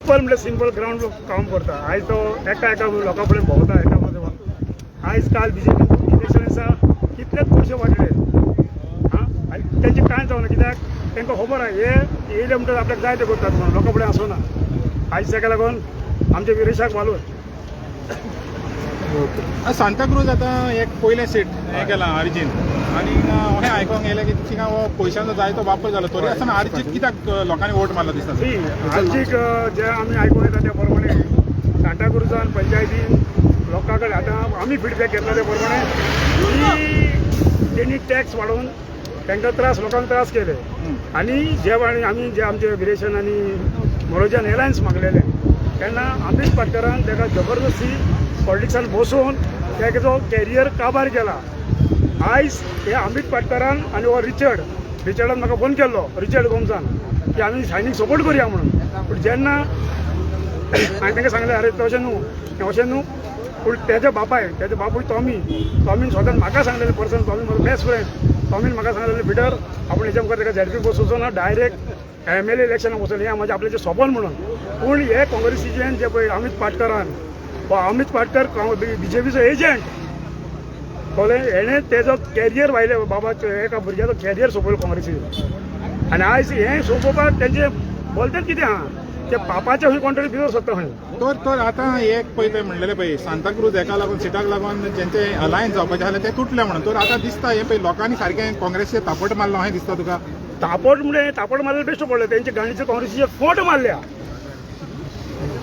Simple म्हणजे simple ground काम करता आयज तो एका लोकां फुडें भोंवता एका आयज काल बीजेपी इलेक्शन्सा कितलेच पयशे वाडले हां आनी तेंचे कांय जावना कित्याक तांकां खबर आहा हे येयले म्हणटच आपल्याक जाय ते करतात म्हणून लोकां फुडें आसना आयज ताका लागून आमच्या विरेशाक मालून सांताक्रूज आता एक पयलें सीट हें केलां अरिजीत आनी अशें आयकोंक येयलें की थिंगा हो पयशांचो जाय तो वापर जालो तरी आसतना अरिजीत कित्याक लोकांनी वोट मारलो दिसता आर्जीक जे आमी आयकूं येता त्या प्रमाणे सांताक्रूजान पंचायतीन लोकां कडेन आतां आमी फिडबॅक घेतला त्या प्रमाणे की तेणी टॅक्स वाडोवन तांकां त्रास लोकांक त्रास केले आनी आमी जे आमचे विरेशन आनी मोरोजान एलायन्स मागलेले तेन्ना अमित पाटकरान ताका जबरदस्ती पॉलिटिक्सान बसोवन ताजो कॅरियर काबार केला आयज हे अमित पाटकरान आनी हो रिचर्डान म्हाका फोन केल्लो रिचर्ड गोमसान की आमी सायनीक सपोर्ट करया म्हणून पूण जेन्ना हांवें तांकां सांगलें अरे तशें न्हू पूण तेजे बापूय टॉमीन स्वतान म्हाका सांगलेलें पर्सन टॉमी म्हजो बेस्ट फ्रेंड टॉमीन म्हाका सांगलेलें भितर आपूण हेच्या मुखार ताका झॅडपी बसोवचो ना डायरेक्ट MLA इलेक्शनाक वचून हें म्हाजें आपलें सपन म्हणून पूण हे काँग्रेसीचें जे पळय अमित पाटकरान अमित पाटकर बीजेपीचो एजंट कळ्ळें हेणें तेजो कॅरियर वायले बाबाचो एका भुरग्याचो कॅरियर सोंपयलो काँग्रेसीन आनी आयज हें सोंपोवपाक तेंचे बोलतेच कितें आहा ते पापाच्या खंय कोण तरी भितर सोदता खंय तर आतां एक पळय म्हणलेलें पळय सांताक्रूज हेका लागून सिटाक लागून जेंचे अलायन्स जावपाचें आसलें तें तुटलें म्हणून तर आतां दिसता हें पळय लोकांनी सारकें काँग्रेसीचें तापट मारलो अशें दिसता तुका तापट मारल्यार बेश्ट पडलें तेंचे गाणीचे काँग्रेसीचे फोट मारल्या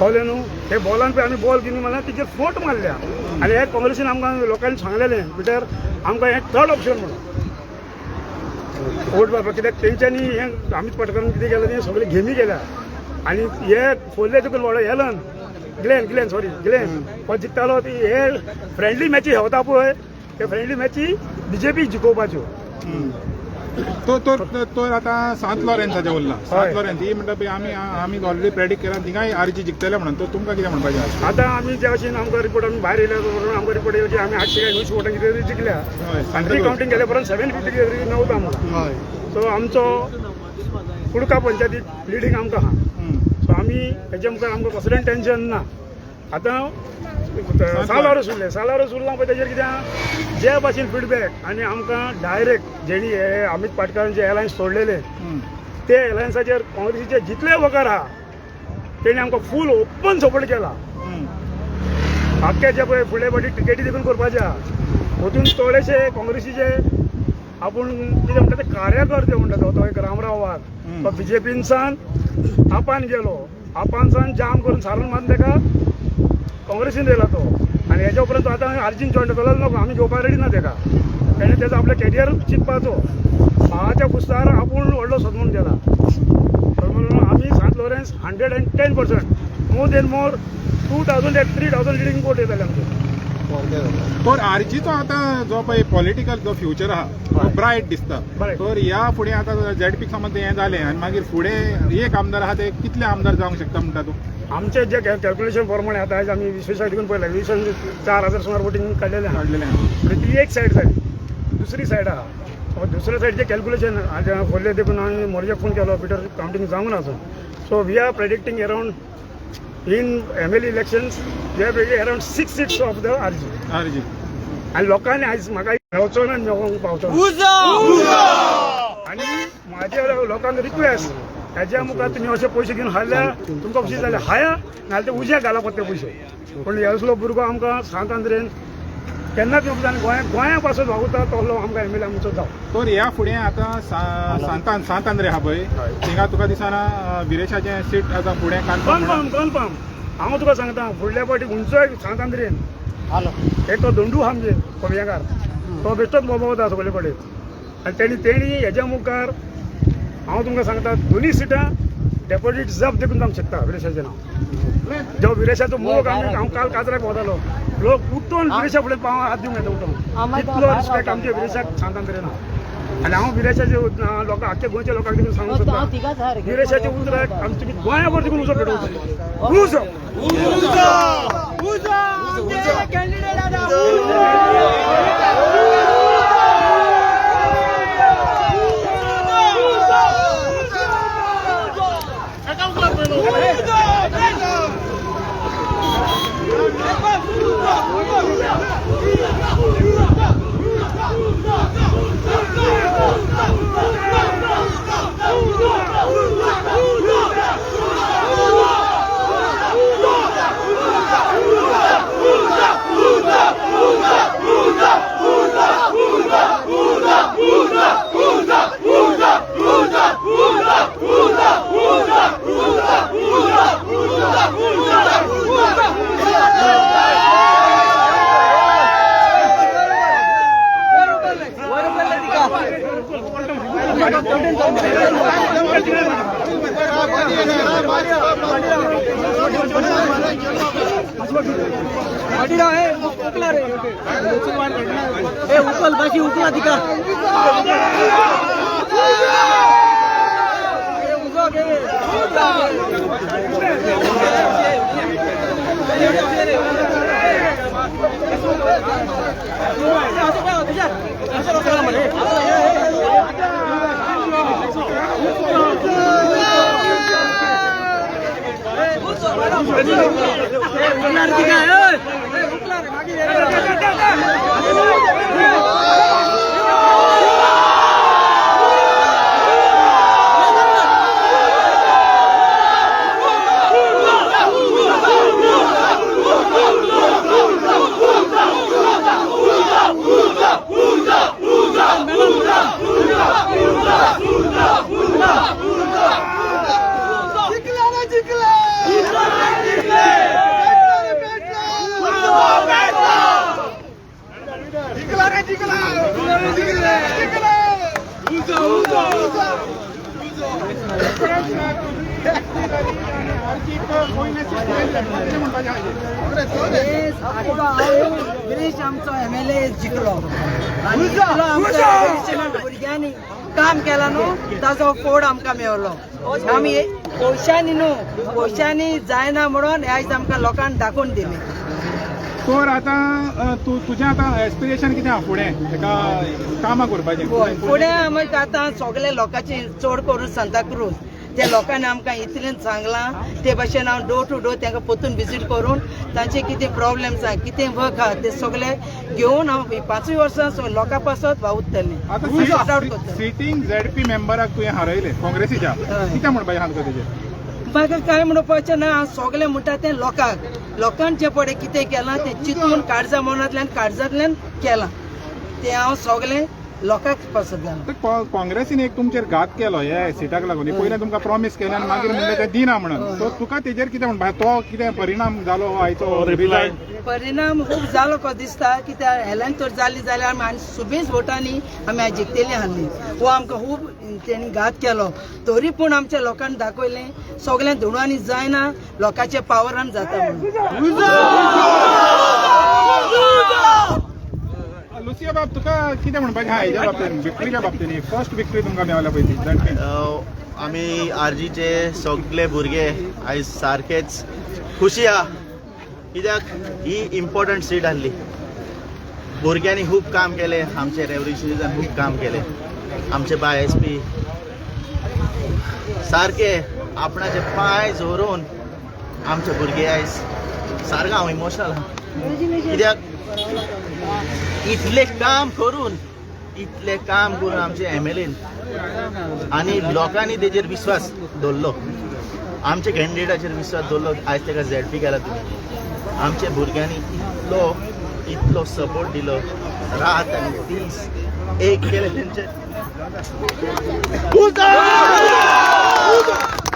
कळ्ळें न्हू हे बॉलान पळय आमी बॉल घेवन मारला तेचेर फोट मारल्या आनी हे काँग्रेसीन आमकां लोकांनी सांगलेलें भितर आमकां हें थर्ड ऑप्शन म्हणून वोट मारपाक कित्याक तेंच्यांनी हें अमित पाटकरान कितें केलें तें सगळे गेमी केल्या आनी हे फोल्ले देखून व्हडलो हेलन ग्लेन हो जिखतालो हे फ्रेंडली मॅची हेवता पळय ते फ्रेंडली मॅची बीजेपी जिखोवपाच्यो तो आतां सांत लॉरेन्साचें उरलां सांत लॉरेन्स ही म्हणटा पळय आमी ऑलरेडी प्रेडिक्ट केला थिंगाय आरजी जिखतले म्हणून तो तुमकां कितें म्हणपाचें आतां आमी जे भशेन आमकां रिपोर्ट आमी भायर येयल्या आमकां रिपोर्ट येयला की आमी 800 काय 900 वोटां कितें जिखल्या आनी कावंटींग केल्या परत 750 कितें नव्हता म्हणून सो आमचो कुडका पंचायतीत लिडींग आमकां आहा सो आमी हेच्या मुखार आमकां कसलें टेन्शन ना आतां सालार उरला पळय तेजेर कितें जे भाशेन फिडबॅक आनी आमकां डायरेक्ट जेणी हे अमित पाटकरान जे एलायन्स सोडलेले ते एलायन्साचेर काँग्रेसीचे जितले वकार आहा तेणी आमकां फूल ओपन सपोर्ट केला आख्खे जे पळय फुडें फाटी टिकेटी देखून करपाचे आहा वतून थोडेशे काँग्रेसीचे आपूण कितें म्हणटा ते कार्यकर्ते म्हणटा तो एक रामराव वाघ तो बीजेपीनसान आपान गेलो आपानसान जाम करून सारून मारून ताका काँग्रेसीन येयला तो आनी हेच्या उपरांत आतां आर्जीन जॉयन केलो नको आमी घेवपाक रेडी ना ताका तेणें तेजो आपले कॅरियर चिंतपाचो भावाच्या कुस्तार आपूण व्हडलो सदमून केला म्हणून आमी सांत लॉरेन्स 110% मोर देन मोर 2000-3000 लिडींग वोट येताले आमचे तर आरजीचो आतां जो पळय पॉलिटिकल जो फ्युचर आहा तो ब्रायट दिसता तर ह्या फुडें आतां झॅडपीक समज हें जालें आनी मागीर फुडें एक आमदार आहा ते कितले आमदार जावंक शकता म्हणटा तूं आमचे जे कॅल्क्युलेशन प्रमाणे आता आज आम्ही 20 देखून पळयला 40,000 सुमार वोटींग काडलेलें आहा ती एक सायड जाली दुसरी सायड आहा दुसऱ्या सायडचे कॅल्क्युलेशन आज फोल्ले देखून हांवें मोरजेक फोन केलो भितर कावंटींग जावंक ना so we are predicting around in MLA elections we are predicting around 6 seats of the RG आनी लोकांनी आयज म्हाका मेळचो ना मेळोंक पावचो आनी म्हाजे लोकांक रिक्वेस्ट हेच्या मुखार तुमी अशे पयशे घेवन हाडल्या तुमकां कशें जालें हाया नाल्यार ते उज्या घाला पडटा पयशे पूण हे असलो भुरगो आमकां सांत आंद्रेन केन्नाच येवंक जाय गोंया पासून वागुता तसलो आमकां MLA आमचो जावं तर ह्या फुडें आतां सांत आंद्रे आहा पळय थिंगा तुका दिसना विरेशाचें सीट आतां फुडें कन्फर्म हांव तुका सांगता फुडल्या फावटी उंचोय सांत आंद्रेन एक तो दोंडू आहा म्हणजे पव्याकार तो बेश्टोच मोबावता सगळे कडेन आनी तेणी हेच्या मुखार हांव तुमकां सांगता दोनी सिटां डेपोजीट जप्त देखून जावंक शकता विरेशाचें नांव जो विरेशाचो मोग हांव काल काजराक वतालो लोक उठून विरेशा फुडें पांव हात दिवंक येता उठून इतलो रिस्पेक्ट आमच्या विरेशाक सांत आंद्रेन आहा आनी हांव विरेशाचे लोकांक आख्ख्या गोंयच्या लोकांक देखून सांगूंक सोदता विरेशाचे उतराक आमी तुमी गोंयाभर देखून उजो पेटोवचो उजो उकल बाकी उकला तिका गिरीश आमचो MLA जिखलो आनी भुरग्यांनी काम केला न्हू ताजो फोड आमकां मेळलो आमी पयशांनी न्हू पयशांनी जायना म्हणून आयज आमकां लोकांक दाखोवन दिली तर आतां तुजें आतां एस्पिरेशन कितें आहा फुडें तेका कामां करपाचें फुडें आमकां आतां सगळे लोकांची चड करून सांताक्रूज त्या लोकांनी आमकां इतलें सांगलां ते भाशेन हांव डोर टू डोर तांकां पोतून विजीट करून तांचे कितें प्रॉब्लेम्स आहा कितें वर्क आहा ते सगळे घेवन हांव 5 वर्सां लोकां पासत वावुरतलें सॉर्ट आउट करतलें सिटींग ZP मेंबराक तुवें हारयलें काँग्रेसीच्या कितें म्हणपाचें आहा तुका तेजेर म्हाका कांय म्हणपाचें ना हांव सगळें म्हणटा तें लोकांक जे पळय कितें केलां तें चिंतून काळजा मनांतल्यान काळजांतल्यान केलां तें हांव सगळें लोकांक पासत घालना काँग्रेसीन एक तुमचेर घात केलो ह्या सिटाक लागून पयलें तुमकां प्रॉमिस केलें आनी मागीर म्हणलें तें दिना म्हणून सो तुका तेजेर कितें म्हणपा तो कितें परिणाम जालो आयचो परिणाम खूब जालो कसो दिसता कित्याक हेल्यान तर जाली जाल्यार आमी सुबेज वोटांनी आमी जिखतेली आहली वो आमकां खूब तेणी घात केलो तरी पूण आमच्या लोकांनी दाखयलें सगळें धुडवांनी जायना लोकांच्या पावरान जाता म्हणून लुसिया बाब तुका कितें म्हणपाचें आहा हेज्या बाबतींत विक्ट्रीच्या बाबतींत फर्स्ट विक्ट्री तुमकां मेळल्या पळय ती आमी आरजीचे सगळे भुरगे आयज सारकेच खुशी आहा कित्याक ही इम्पॉर्टंट सीट आसली भुरग्यांनी खूब काम केलें आमचे रेव्होल्युशनीजान खूब काम केलें आमचे बाय SP सारके आपणाचे पांय जोरून आमचे भुरगे आयज सारको हांव इमोशनल आहा कित्याक इतले काम करून आमचे MLAन आनी लोकांनी तेजेर विश्वास दवरलो आमचे कॅन्डिडेटाचेर विश्वास दवरलो आयज ताका ZP केला तुमी आमच्या भुरग्यांनी इतलो सपोर्ट दिलो रात आनी दीस एक केले तेंचे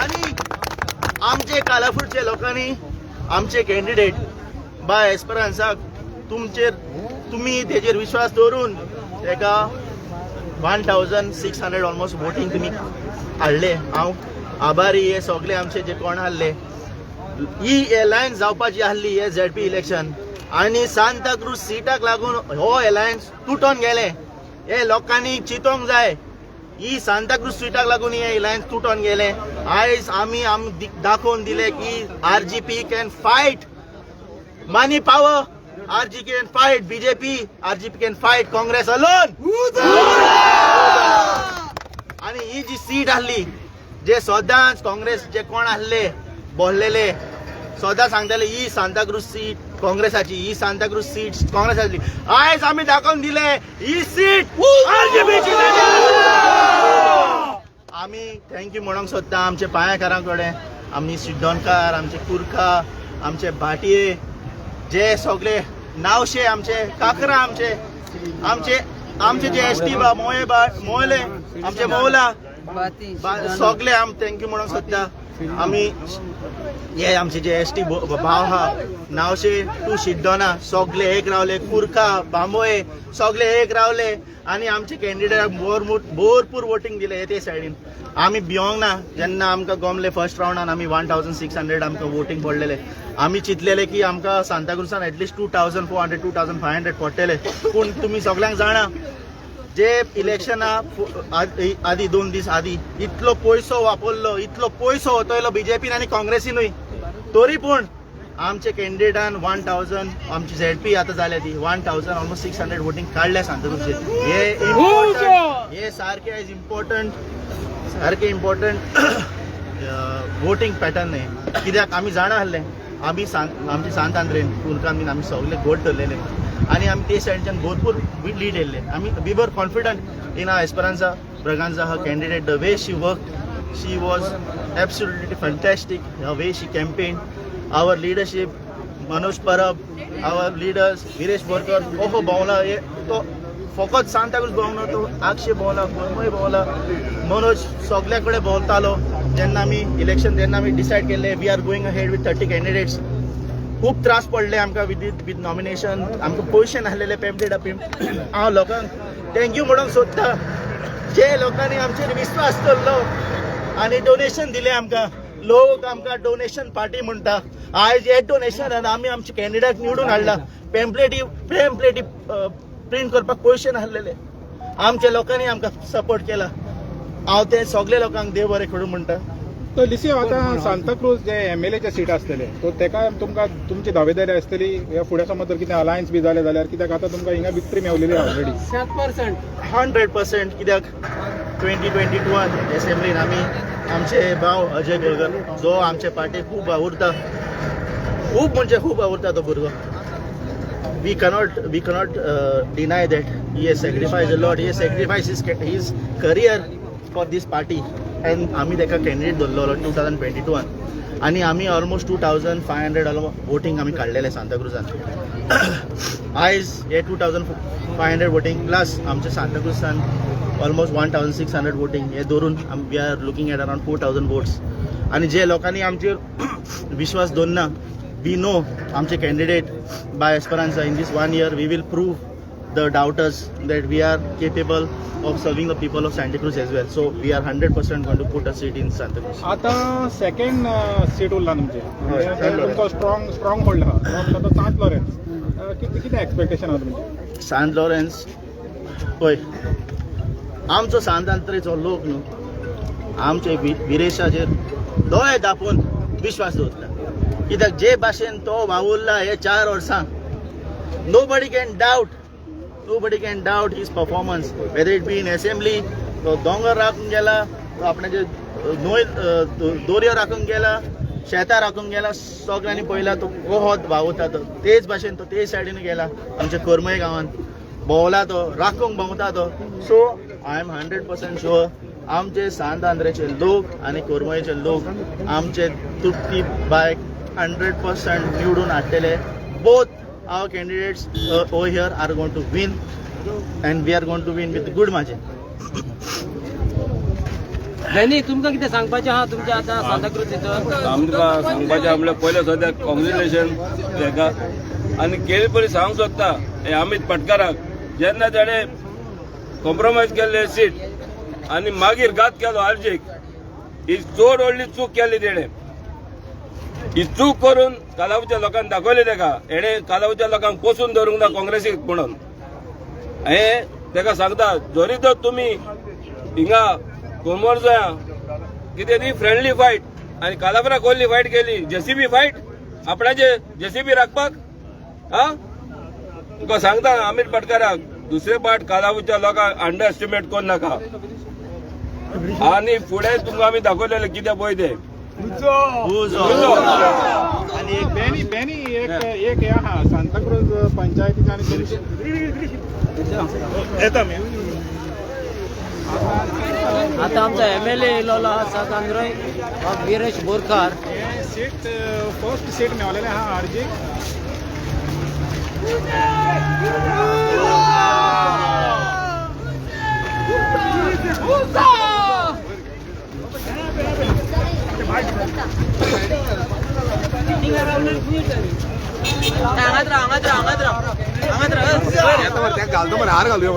आनी आमचे कालाफुटचे लोकांनी आमचे कॅन्डिडेट बाय एस्परान्साक तुमी तेजेर विश्वास दवरून तेका 1600 ऑलमोस्ट वोटींग तुमी हाडले हांव आभारी हे सगळे आमचे जे कोण हाडले ही एलायन्स जावपाची आसली हे ZP इलेक्शन आनी सांताक्रूज सीटाक लागून हो एलायन्स तुटोन गेले हे लोकांनी चिंतोंक जाय ही सांताक्रूज सीटाक लागून हे एलायन्स तुटोन गेले आयज आमी दाखोवन दिले की RGP can fight money power RGP can fight BJP, RGP can fight Congress alone. आणि ही जी सीट आसली जे सदांच काँग्रेस जे कोण आसले बोललेले सदां सांगताले ही सांताक्रूज सीट काँग्रेसाची ही सांताक्रूज सीट काँग्रेसाची आयज आमी दाखोवन दिले ही सीट RGPची आमी थँक्यू म्हणूंक सोदता आमचे पांयकारां कडेन आमी सिड्डोणकार आमचे कुरखा आमचे भाटये जे सगळे नावशे आमचे काकरा आमचे जे ST मोयले आमचे मौला सगळे आम थँक्यू म्हणूंक सोदता आमी हे आमचे जे एस टी भाव आहा नावशे टू शिड्डोना सगळे एक रावले, कुरका बांबोये सगळे एक रावले आणि आमचे कॅन्डिडेटाक भरपूर वोटिंग दिले ते सायडीन. आमी भिवंक ना. जेन्ना आमकां गमले फर्स्ट रावंडान आमी 1600 आमकां वोटिंग पडलेले. आमी चिंतलेले की आमकां सांताक्रुजान एटलीस्ट 2400 2500 पडटले. पूण तुमी सगळ्यांक जाणा जे इलेक्शना आदी 2 दीस आदी इतलो पयसो वापरलो, इतलो पयसो वतयलो बीजेपीन आनी काँग्रेसीनूय, तरी पूण आमचे कॅन्डिडेटान 1000 आमची झेडपी आतां जाल्या ती 1000 ऑलमोस्ट 600 वोटिंग काडल्या सांताक्रुजचे. हे सारके आयज सारके इम्पॉर्टंट वोटिंग पॅटर्न हे. कित्याक आमी जाणा आसले आमी आमचे सांत आंद्रेन कुलकान बीन आमी सगळे गोट धरलेले आणि आमी ते सायडीच्यान भरपूर लीड येयल्ले. आमी we were confident in our Esperanza Braganza her candidate. The way she work, she was absolutely fantastic. The way she campaign, our leadership, Manoj Parab, our leaders, Viresh Borkar ओहो भोंवला. तो फकत सांताक्रुज भोंवना, तो आक्षे भोंवला, कोरमय भोंवला, मनोज सगळे कडेन भोंवतालो. जेन्ना आमी इलेक्शन जेन्ना आमी डिसायड केल्ले we are going ahead with 30 candidates, खूब त्रास पडले आमकां विथ नॉमिनेशन. आमकां पयशे नासलेले पेम्पलेट. हांव लोकांक थँक्यू म्हणूंक सोदता जे लोकांनी आमचेर विश्वास दवरलो आनी डोनेशन दिले आमकां. लोक आमकां डोनेशन पार्टी म्हणटा. आयज हे डोनेशन आमी आमचे कॅन्डिडेट निवडून हाडला. पेम्पलेटी प्रिंट करपाक पयशे नासलेले. आमच्या लोकांनी आमकां सपोर्ट केला. हांव ते सगळे लोकांक देव बरें करूं म्हणटा. तो लिसी आतां सांताक्रूज जे MLAचे सीट आसतले तो तेका तुमकां तुमची दावेदारी आसतली. ह्या फुडें समज जर कितें अलायन्स बी जालें जाल्यार कित्याक आतां तुमकां हिंगा विक्ट्री मेवलेली ऑलरेडी 100%. कित्याक 2022 एसेंब्लीन आमी आमचे भाव अजय गोलकर जो आमचे पार्टी खूब आवडटा, खूब म्हणजे खूब आवडटा तो भुरगो. We cannot deny that he has sacrificed a lot. He has sacrificed his career for this party. And आमी तेका कॅन्डिडेट दवरलो 2022 आणि आमी ऑलमोस्ट 2500 वोटिंग आमी काडलेले सांताक्रुजान. आयज हे 2500 वोटिंग प्लस आमचे सांताक्रुजान ऑलमोस्ट 1600 वोटिंग हे धरून we are looking at around 4000 votes. आणि जे लोकांनी आमचेर विश्वास दवरना, वी नो आमचे कॅन्डिडेट बाय Esperanza in this 1 year we will prove the doubters that we are capable of serving the people of Santa Cruz as well. So we are 100% going to put a seat in Santa Cruz. आता second seat उरला तुमचे तुमचो strong hold आहा तो सांत Lawrence. कितें expectation आहा तुमचे? सांत लॉरेन्स पळय आमचो सांतांत्रेचो लोक न्हू आमचे विरेशाचेर दोळे धापून विश्वास दवरता. कित्याक जे भाशेन तो वावुरला हे 4 वर्सां nobody can doubt his performance, whether it be in assembly, तो दोंगर राखून गेला, तो आपणाचे नोय दोरयो राखून गेला, शेतां राखून गेला, सगळ्यांनी पळयला तो कोहोत भावता. तो तेच भाशेन तो ते सायडीन गेला आमच्या कोरमय गांवांत भोंवला, तो राखूंक भोंवता तो. सो आय एम 100% शुअर आमचे सांत आंध्रेचे लोक आनी कोरमयचे लोक आमचे तुटकी बायक 100% निवडून हाडटले. Both our candidates over here are going to win and we are going to win with good margin. नाही तुमकां कितें सांगपाचें आहा तुमच्या आतां सांताक्रूज इथं? आमकां सांगपाचें म्हणल्यार पयलें सद्याक कॉंग्रेच्युलेशन तेका आनी केळी परी सांगूंक सोदता हे अमित पटकाराक जेन्ना ताणें कॉम्प्रोमायज केल्ले सीट आनी मागीर घात केलो आर्जीक ही चड व्हडली चूक केली तेणें. ही चूक करून कालावच्या लोकांक दाखयले तेका हेणे कालावच्या लोकांक पोसून धरूंक ना काँग्रेसीक म्हणून. हे तेका सांगता जरी तर तुमी हिंगा कोमोरजा कितें ती फ्रेंडली फायट आनी कालावरा कोल्ली फायट केली JCB फायट आपणाचे JCB राखपाक. तुका सांगता अमित पटकाराक दुसरे पाट कालावच्या लोकांक अंडर एस्टिमेट करूं नाका आनी फुडें तुमकां आमी दाखयलेलें कितें पळय तें. आणि बेनी एक हे आहा सांताक्रूज पंचायतीचे आनी आता आमचा MLA येयलोलो आहा सांत आंध्रोय Viresh Borkar. Seat first seat मेवलेले आहा आर्जीक. घालतो मरे हार घालूया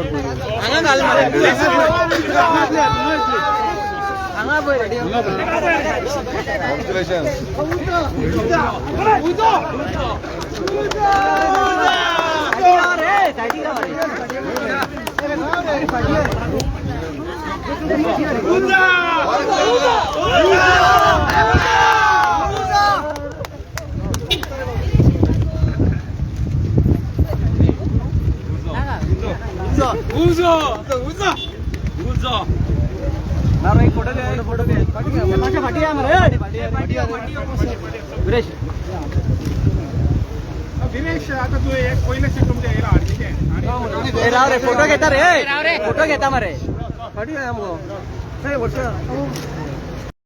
गिरीश आता तू एक पहिले सीट तुमच्या यायला अडचणी आहे आणि फोटो घेता रे फोटो घेता मरे